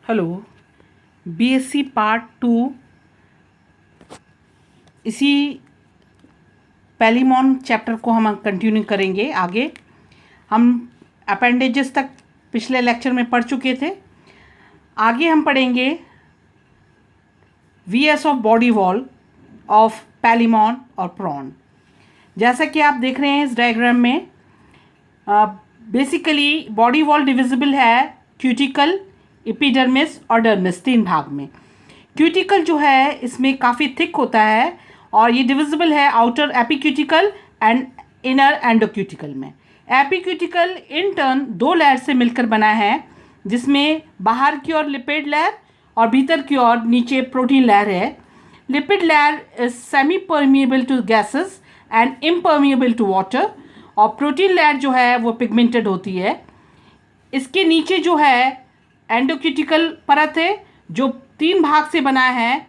Hello. BSc part 2 इसी पैलिमॉन chapter को हम कंटिन्यू करेंगे। आगे हम अपेंडेजेस तक पिछले लेक्चर में पढ़ चुके थे। आगे हम पढ़ेंगे VS of body wall of palaemon और प्रॉन। जैसा कि आप देख रहे हैं इस डायग्राम में, बेसिकली बॉडी वॉल डिविजिबल है क्यूटिकल, एपिडर्मिस और डर्मिस, 3 भाग में। क्यूटिकल जो है इसमें काफ़ी थिक होता है और ये डिविजिबल है आउटर एपिक्यूटिकल एंड इनर एंडोक्यूटिकल में। एपिक्यूटिकल इन टर्न 2 लेयर से मिलकर बना है, जिसमें बाहर की ओर लिपिड लेयर और भीतर की ओर नीचे प्रोटीन लेयर है। Lipid layer is semi permeable to gases and impermeable to water, और प्रोटीन लेयर जो है वो पिगमेंटेड होती है। इसके नीचे जो है एंडोक्यूटिकल परत है जो 3 भाग से बना है।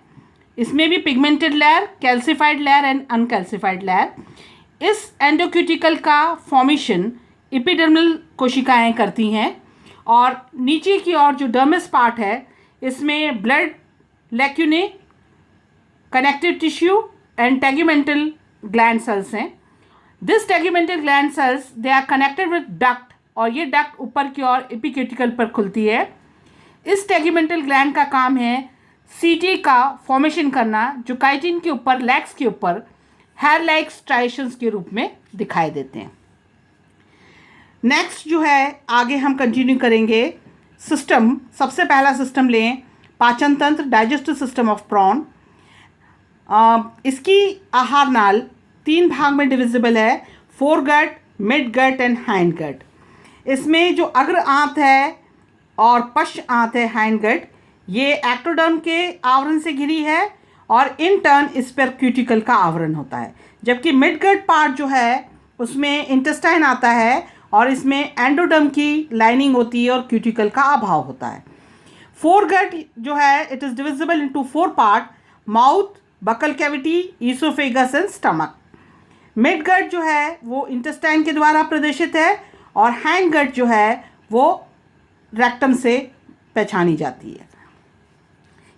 इसमें भी pigmented layer, calcified layer and uncalcified layer. इस एंडोक्यूटिकल का फॉर्मेशन एपिडर्मल कोशिकाएं करती हैं, और नीचे की ओर जो डर्मिस पार्ट है इसमें blood lacunae, connective tissue and tegumental gland cells हैं। This tegumental gland cells they are connected with duct, और ये डक्ट ऊपर की ओर एपिक्यूटिकल पर खुलती है। इस टेगुमेंटल ग्लैंड का काम है सीटी का फॉर्मेशन करना, जो काइटिन के ऊपर, लेग्स के ऊपर हेयर लाइक स्ट्राइएशंस के रूप में दिखाई देते हैं। नेक्स्ट जो है आगे हम कंटिन्यू करेंगे सिस्टम। सबसे पहला सिस्टम लें, पाचन तंत्र, डाइजेस्टिव सिस्टम ऑफ प्रॉन। इसकी आहार नाल 3 भाग में डिविजिबल है, fore gut, mid gut and hind gut. इसमें जो अग्र आंत है और पश्च आंत है, हाइंड गट, ये एक्टोडर्म के आवरण से घिरी है और इन टर्न इस पर क्यूटिकल का आवरण होता है। जबकि मिड गट पार्ट जो है उसमें इंटेस्टाइन आता है और इसमें एंडोडर्म की लाइनिंग होती है और क्यूटिकल का अभाव होता है। फोर गट जो है it is divisible into 4 part, mouth, buccal cavity, oesophagus and stomach. Mid gut जो है वो इंटेस्टाइन के द्वारा प्रदर्शित है और हाइंड गट जो है वो रेक्टम से पहचानी जाती है।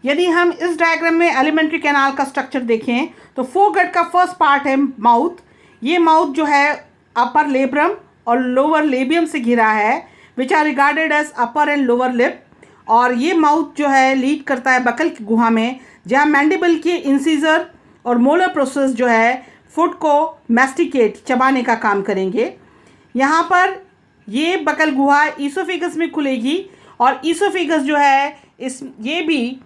यदि हम इस डायग्राम में एलिमेंट्री कैनाल का स्ट्रक्चर देखें तो फोरगट का फर्स्ट पार्ट है माउथ। ये माउथ जो है अपर लेब्रम और लोअर लेबियम से घिरा है, which are regarded as upper and lower lip. और ये माउथ जो है लीड करता है बकल की गुहा में, जहाँ मैंडिबल की इंसीजर और मोलर प्रोसेस जो है फूड को मैस्टिकेट, चबाने का काम करेंगे। यहाँ पर ये बकल गुहा ईसोफेगस में खुलेगी और ईसोफेगस जो है ये भी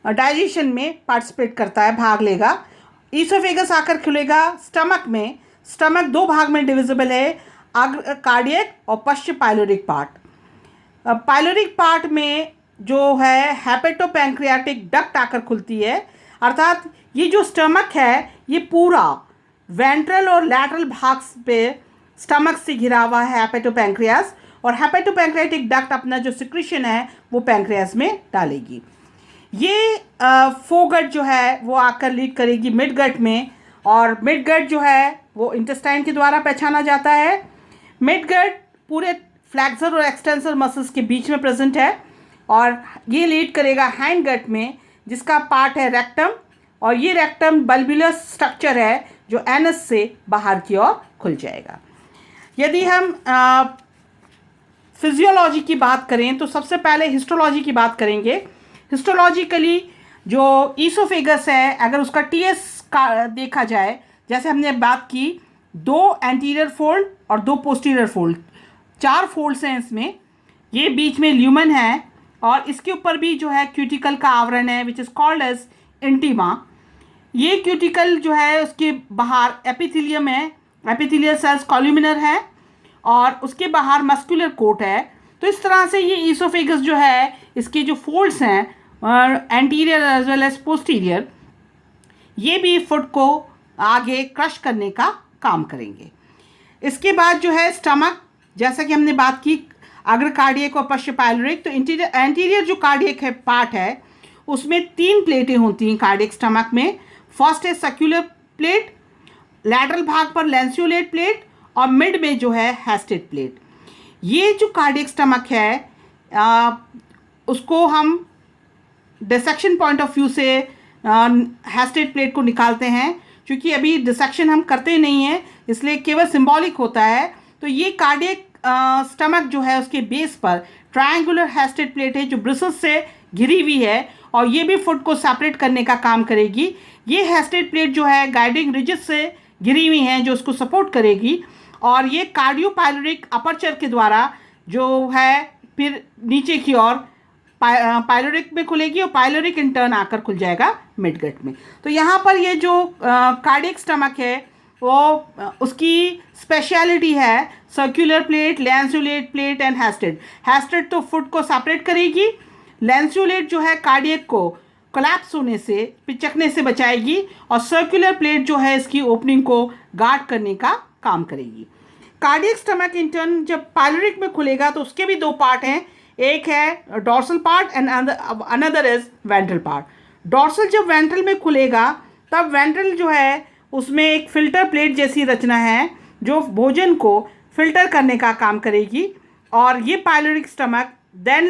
डाइजेशन में पार्टिसिपेट करता है, भाग लेगा। ईसोफेगस आकर खुलेगा स्टमक में। स्टमक 2 भाग में डिविजिबल है, अग्र कार्डियक और पश्च पाइलोरिक पार्ट। पाइलोरिक पार्ट में जो है हेपेटोपैंक्रियाटिक डक्ट आकर खुलती है, अर्थात ये जो स्टमक है ये पूरा वेंट्रल और लैटरल भाग पे स्टमक से घिरा हुआ है हेपेटोपैंक्रियास, और हेपेटोपैंक्रियाटिक डक्ट अपना जो सिक्रीशन है वो पैंक्रियास में डालेगी। ये फोगट जो है वो आकर लीड करेगी मिड गट में, और मिड गट जो है वो इंटेस्टाइन के द्वारा पहचाना जाता है। मिड गट पूरे फ्लैक्सर और एक्सटेंसर मसल्स के बीच में प्रेजेंट है, और ये लीड करेगा हाइंड गट में, जिसका पार्ट है रेक्टम, और ये रेक्टम बल्बुलर स्ट्रक्चर है जो एनस से बाहर की ओर खुल जाएगा। यदि हम फिजियोलॉजी की बात करें तो सबसे पहले हिस्टोलॉजी की बात करेंगे। हिस्टोलॉजिकली जो ईसोफेगस है, अगर उसका टीएस का देखा जाए, जैसे हमने बात की, 2 एंटीरियर फोल्ड और 2 पोस्टीरियर फोल्ड, 4 फोल्ड्स हैं इसमें। ये बीच में ल्यूमन है और इसके ऊपर भी जो है क्यूटिकल का आवरण है, which is called as intima. ये क्यूटिकल जो है उसके बाहर एपिथेलियम है, एपिथेलियल सेल्स कॉल्यूमिनर है, और उसके बाहर मस्कुलर कोट है। तो इस तरह से ये ईसोफेगस जो है, इसके जो फोल्ड्स हैं anterior as well as posterior, ये भी फूड को आगे क्रश करने का काम करेंगे। इसके बाद जो है स्टमक, जैसा कि हमने बात की अग्र कार्डियक और पश्च पाइलोरिक, तो एंटीरियर जो कार्डियक है पार्ट है उसमें 3 प्लेटें होती हैं कार्डियक स्टमक में। फर्स्ट है सर्कुलर प्लेट, लैटरल भाग पर लैंसियोलेट प्लेट, और मिड में जो है हैस्टेड प्लेट। ये जो कार्डियक स्टमक है उसको हम डिसेक्शन पॉइंट ऑफ व्यू से हैस्टेड प्लेट को निकालते हैं, क्योंकि अभी डिसेक्शन हम करते नहीं हैं इसलिए केवल सिंबॉलिक होता है। तो ये कार्डियक स्टमक जो है उसके बेस पर ट्रायंगुलर हैस्टेड प्लेट है जो ब्रिसल्स से घिरी हुई है और ये भी फुट को सेपरेट करने का काम करेगी। ये हैस्टेड प्लेट जो है गाइडिंग रिजिस से घिरी हुई हैं जो उसको सपोर्ट करेगी और ये कार्डियोपाइलोरिक अपर्चर के द्वारा जो है फिर नीचे की ओर पाइलोरिक में खुलेगी और पाइलोरिक इन टर्न आकर खुल जाएगा मिडगट में। तो यहाँ पर ये जो कार्डियक स्टमक है वो उसकी स्पेशलिटी है सर्कुलर प्लेट, लैंसुलेट प्लेट एंड हैस्टेड। हैस्टेड तो फुट को सेपरेट करेगी, लैंसुलेट जो है कार्डियक को कोलैप्स होने से, पिचकने से बचाएगी और सर्कुलर प्लेट जो है इसकी ओपनिंग को गार्ड करने का काम करेगी। कार्डियक स्टमक इन टर्न जब पाइलोरिक में खुलेगा तो उसके भी दो पार्ट हैं, एक है dorsal part and another is ventral part. Dorsal जब वेंट्रल में खुलेगा तब वेंट्रल जो है उसमें एक फिल्टर प्लेट जैसी रचना है जो भोजन को फिल्टर करने का काम करेगी और ये pyloric stomach then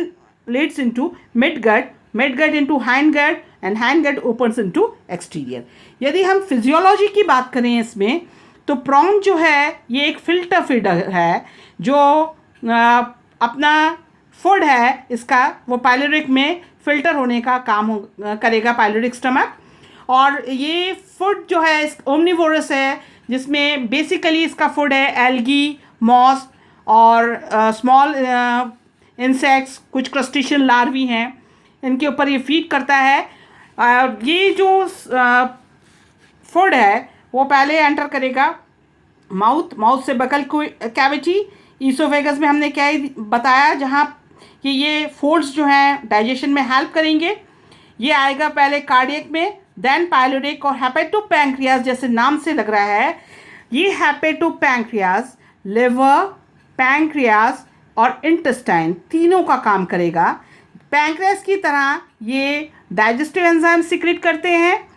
leads into midgut, midgut into hindgut and hindgut opens into exterior. यदि हम फिजियोलॉजी की बात करें इसमें तो प्रॉन जो है ये एक फिल्टर फीडर है जो अपना फूड है इसका वो पाइलोरिक में फिल्टर होने का काम करेगा पाइलोरिक स्टमक। और ये फूड जो है ओमनिवोरस है जिसमें बेसिकली इसका फूड है एल्गी, मॉस और स्मॉल इंसेक्ट्स, कुछ क्रस्टेशियन लार्वी हैं, इनके ऊपर ये फीड करता है। ये जो फूड है वो पहले एंटर करेगा माउथ से बकल कैविटी, ईसोफेगस में हमने क्या ही बताया जहाँ कि ये फूड्स जो हैं डाइजेशन में हेल्प करेंगे। ये आएगा पहले कार्डियक में, देन पाइलोरिक और हेपेटोपैंक्रियास, जैसे नाम से लग रहा है ये हेपेटोपैंक्रियास लिवर, पैंक्रियास और इंटेस्टाइन तीनों का काम करेगा। पैंक्रियास की तरह ये डाइजेस्टिव एंजाइम सीक्रेट करते हैं,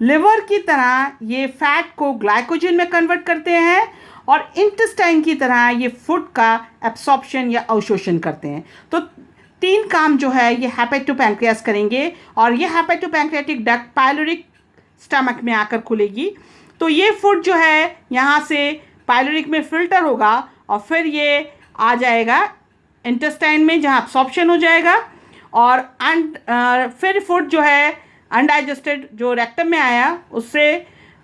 लिवर की तरह ये फैट को ग्लाइकोजन में कन्वर्ट करते हैं और इंटेस्टाइन की तरह ये फूड का एब्सॉर्प्शन या अवशोषण करते हैं। तो तीन काम जो है ये हेपेटोपैंक्रियास करेंगे और ये हेपेटोपैंक्रियाटिक डक्ट पाइलोरिक स्टमक में आकर खुलेगी। तो ये फूड जो है यहाँ से पाइलोरिक में फिल्टर होगा और फिर ये आ जाएगा इंटेस्टाइन में जहाँ एब्सॉर्प्शन हो जाएगा और फिर फूड जो है अनडाइजेस्टेड जो रेक्टम में आया उससे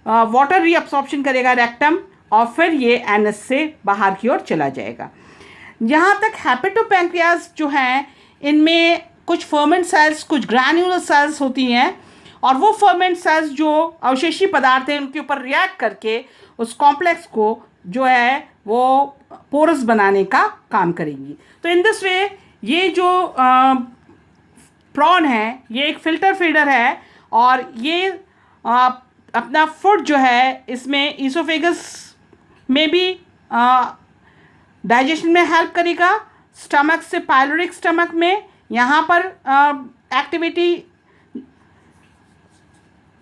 वाटर रीअब्सॉर्प्शन करेगा रेक्टम और फिर ये एनस से बाहर की ओर चला जाएगा। यहाँ तक हेपेटोपैंक्रियास जो हैं इनमें कुछ फर्मेंट सेल्स, कुछ ग्रैन्युलर सेल्स होती हैं और वो फर्मेंट सेल्स जो अवशेषी पदार्थ हैं उनके ऊपर रिएक्ट करके उस कॉम्प्लेक्स को जो है वो पोरस बनाने का काम करेंगी। तो इन दिस वे ये जो प्रॉन है ये एक फिल्टर फीडर है और ये अपना फूड जो है इसमें ईसोफेगस में भी डाइजेशन में हेल्प करेगा, स्टमक से पाइलोरिक स्टमक में यहाँ पर एक्टिविटी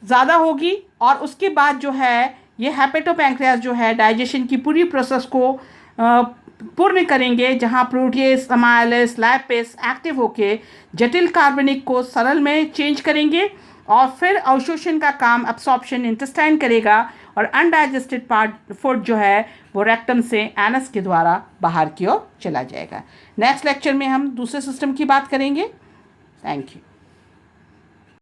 ज़्यादा होगी और उसके बाद जो है ये हेपेटोपैंक्रियास जो है डाइजेशन की पूरी प्रोसेस को पूर्ण करेंगे जहाँ प्रोटीएस, अमाइलेज, लैपेस एक्टिव होके जटिल कार्बनिक को सरल में चेंज करेंगे और फिर अवशोषण का काम एब्सॉर्प्शन इंटेस्टाइन करेगा और अनडाइजेस्टेड पार्ट फूड जो है वो रेक्टम से एनस के द्वारा बाहर की ओर चला जाएगा। नेक्स्ट लेक्चर में हम दूसरे सिस्टम की बात करेंगे। Thank you.